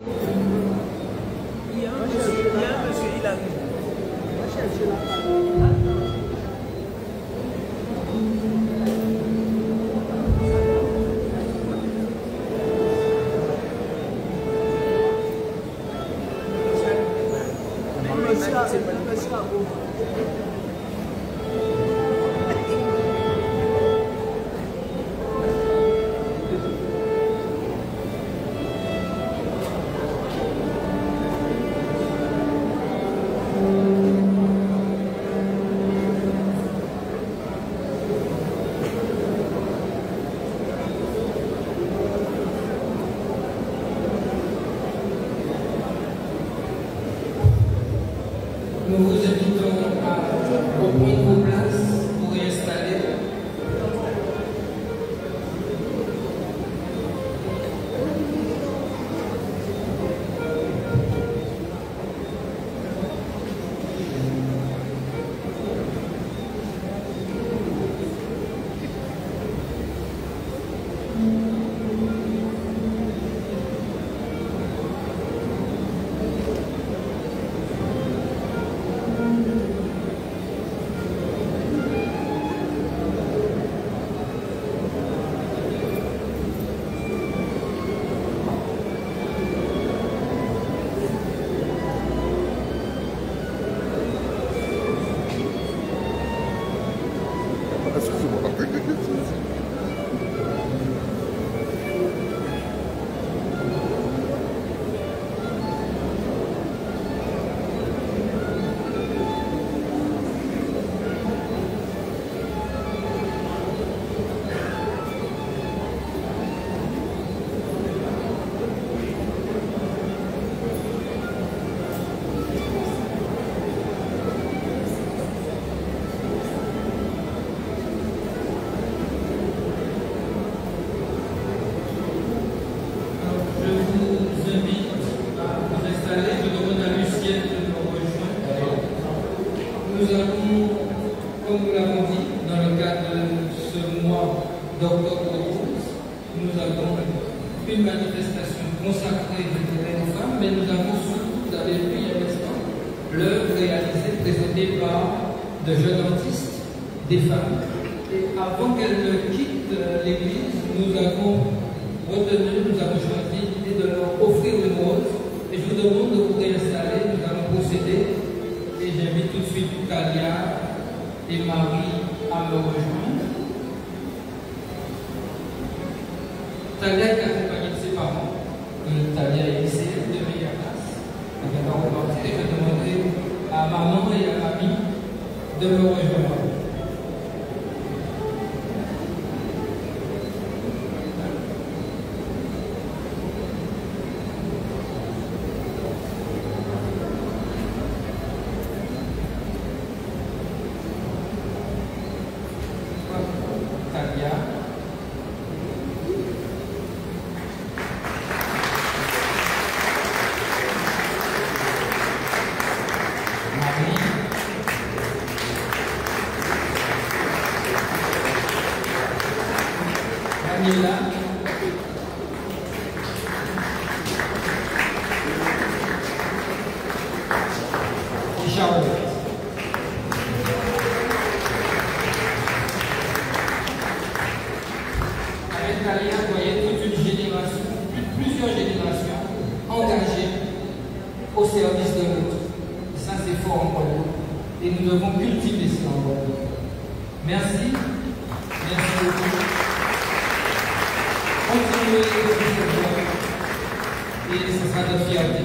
Il y a un monsieur, il arrive. On va chercher la parole. Nous vous invitons à reprendre vos places pour y installer. Nous avons, comme nous l'avons dit, dans le cadre de ce mois d'octobre rose, nous avons une manifestation consacrée aux femmes, mais nous avons surtout, vous avez vu il y a l'instant, l'œuvre réalisée, présentée par de jeunes artistes, des femmes. Et avant qu'elles ne quittent l'église, nous avons retenu, nous avons choisi l'idée de leur offrir une rose. Et je vous demande de vous réinstaller, nous allons procéder. Et j'invite tout de suite Talia et Marie à me rejoindre. Talia est accompagnée de ses parents. Talia est lycéenne de meilleure classe. Elle va repartir et je vais demander à maman et à mamie de me rejoindre. Plusieurs générations engagées au service de l'autre. Ça, c'est fort en Guadeloupe. Et nous devons cultiver ça en Guadeloupe. Merci. Merci beaucoup. Continuez de faire et ce sera notre fierté.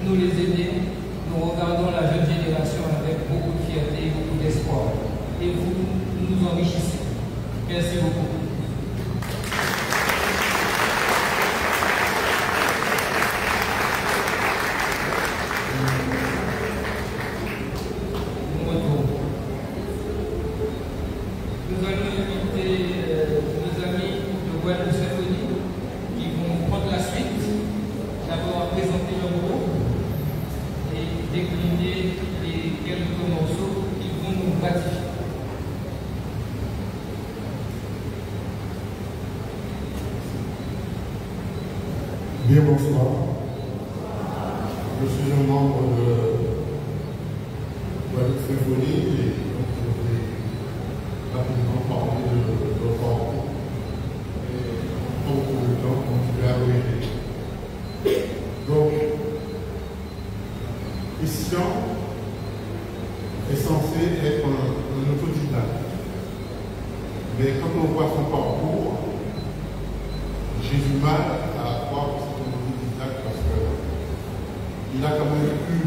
Nous les aider, nous regardons la jeune génération avec beaucoup de fierté et beaucoup d'espoir. Et vous nous enrichissez. Merci beaucoup. Bien, bonsoir. Je suis un membre de Guadeloupe Symphonie et donc je vais rapidement parler de leur parcours et pas beaucoup de temps continuer à briller. Donc, Christian est censé être un autodidacte. Mais quand on voit son parcours, j'ai du mal à croire que c'est un autodidacte parce qu'il a quand même eu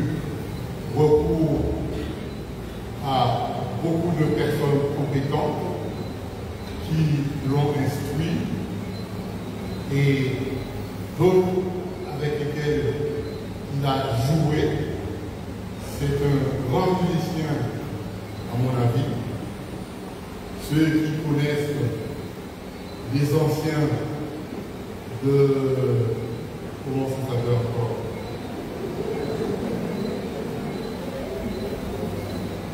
recours à beaucoup de personnes compétentes qui l'ont instruit et d'autres avec lesquels il a joué. C'est un grand musicien, à mon avis. Ceux qui connaissent les anciens de... Comment ça s'appelle encore?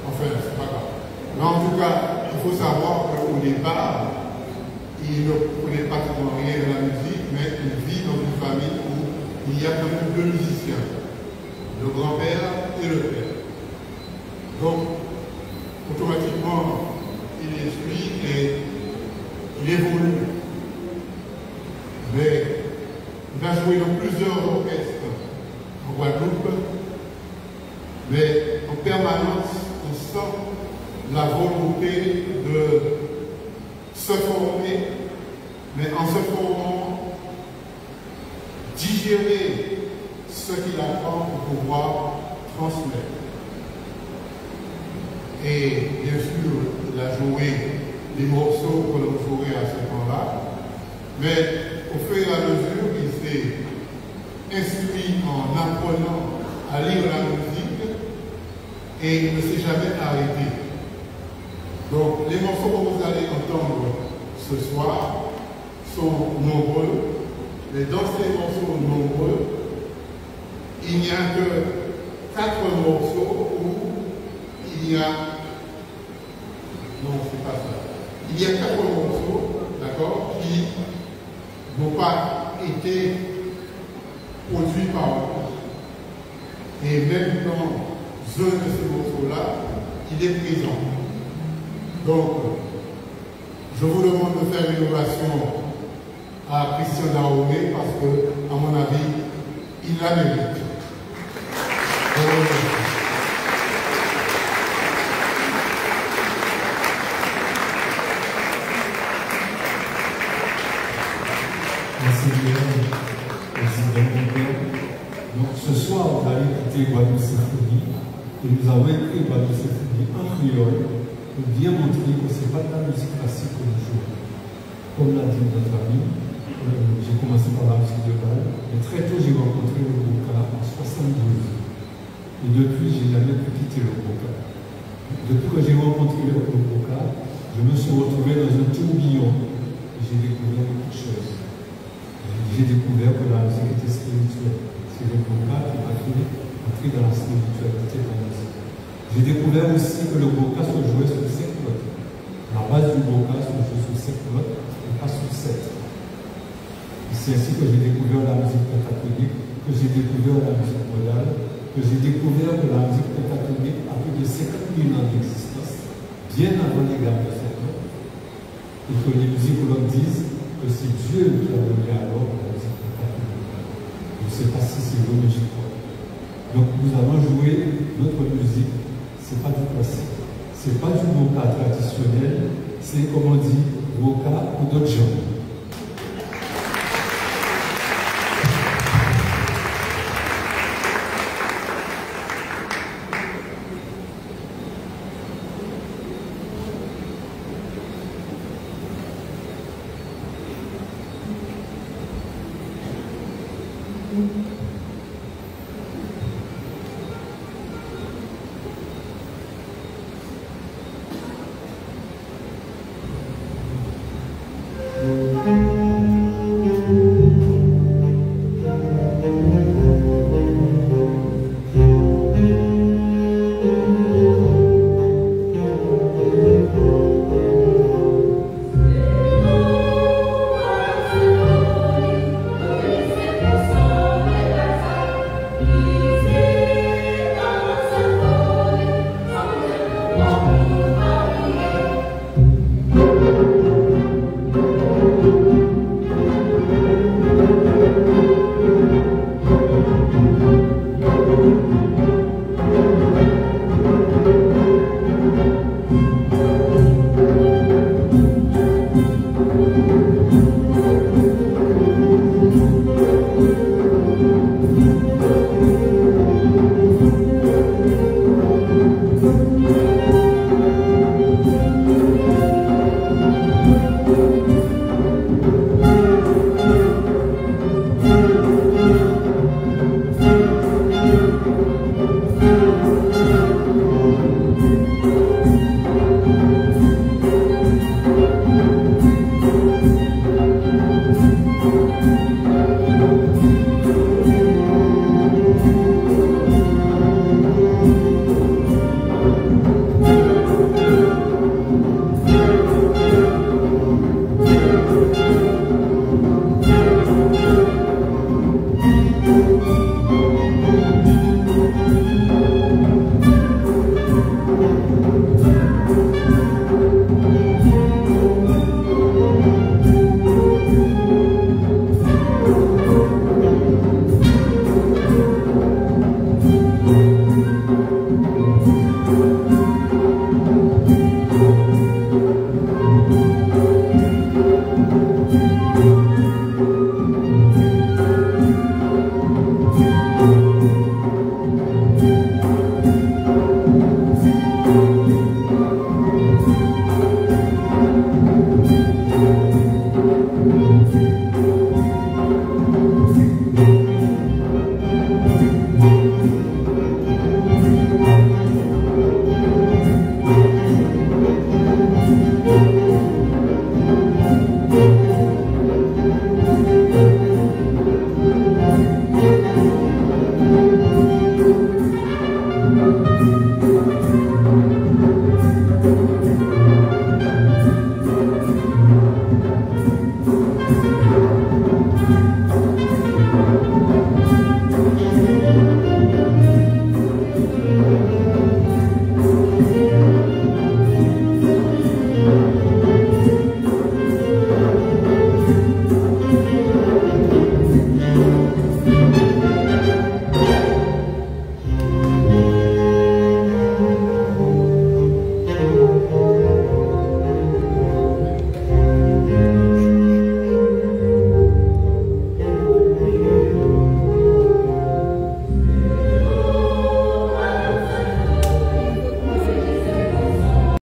Enfin, c'est pas grave. Mais en tout cas, il faut savoir qu'au départ, il ne connaît pas trop rien de la musique, mais il vit dans une famille où il y a quand même deux musiciens, le grand-père et le père. Donc, automatiquement, il est suivi et il évolue. Mais il a joué dans plusieurs orchestres en Guadeloupe, mais en permanence, on sent la volonté de se former, mais en se formant, digérer ce qu'il apprend pour pouvoir transmettre. Et bien sûr, il a joué des morceaux que l'on jouait à ce temps-là, mais au fur et à mesure, il s'est instruit en apprenant à lire la musique et il ne s'est jamais arrêté. Donc, les morceaux que vous allez entendre ce soir sont nombreux, mais dans ces morceaux nombreux, il n'y a que 4 morceaux où il y a... Non, c'est pas ça. Il y a 4 morceaux, d'accord, qui n'ont pas été produits par nous. Et même dans un de ces morceaux-là, il est présent. Donc, je vous demande de faire une ovation à Christian Dahomey parce que, à mon avis, il la mérite. Merci bien. Donc ce soir, on va écouter Guadeloupe Symphonie et nous avons écrit Guadeloupe Symphonie en créole pour bien montrer que ce n'est pas de la musique classique que nous jouons. Comme l'a dit notre ami, j'ai commencé par la musique de bal, mais très tôt j'ai rencontré le Boca en 72. Et depuis, je n'ai jamais pu quitter le Boca. Depuis que j'ai rencontré le Boca, je me suis retrouvé dans un tourbillon et j'ai découvert beaucoup de choses. J'ai découvert que la musique était spirituelle. C'est le Boca qui m'a fait entrer dans la spiritualité de la musique. J'ai découvert aussi que le Boca se jouait sur 5 notes. La base du Boca se joue sur 5 notes et pas sur 7. C'est ainsi que j'ai découvert la musique pentatonique, que j'ai découvert la musique modale, que j'ai découvert que la musique pentatonique a plus de 50 000 ans d'existence, bien avant les gammes de 5 notes, et que les musicologues disent que c'est Dieu qui a donné alors la musique pentatonique. Je ne sais pas si c'est vrai, mais je crois. Donc nous allons jouer notre musique, ce n'est pas du classique, ce n'est pas du Boca traditionnel, c'est comme on dit, Boca ou d'autres genres.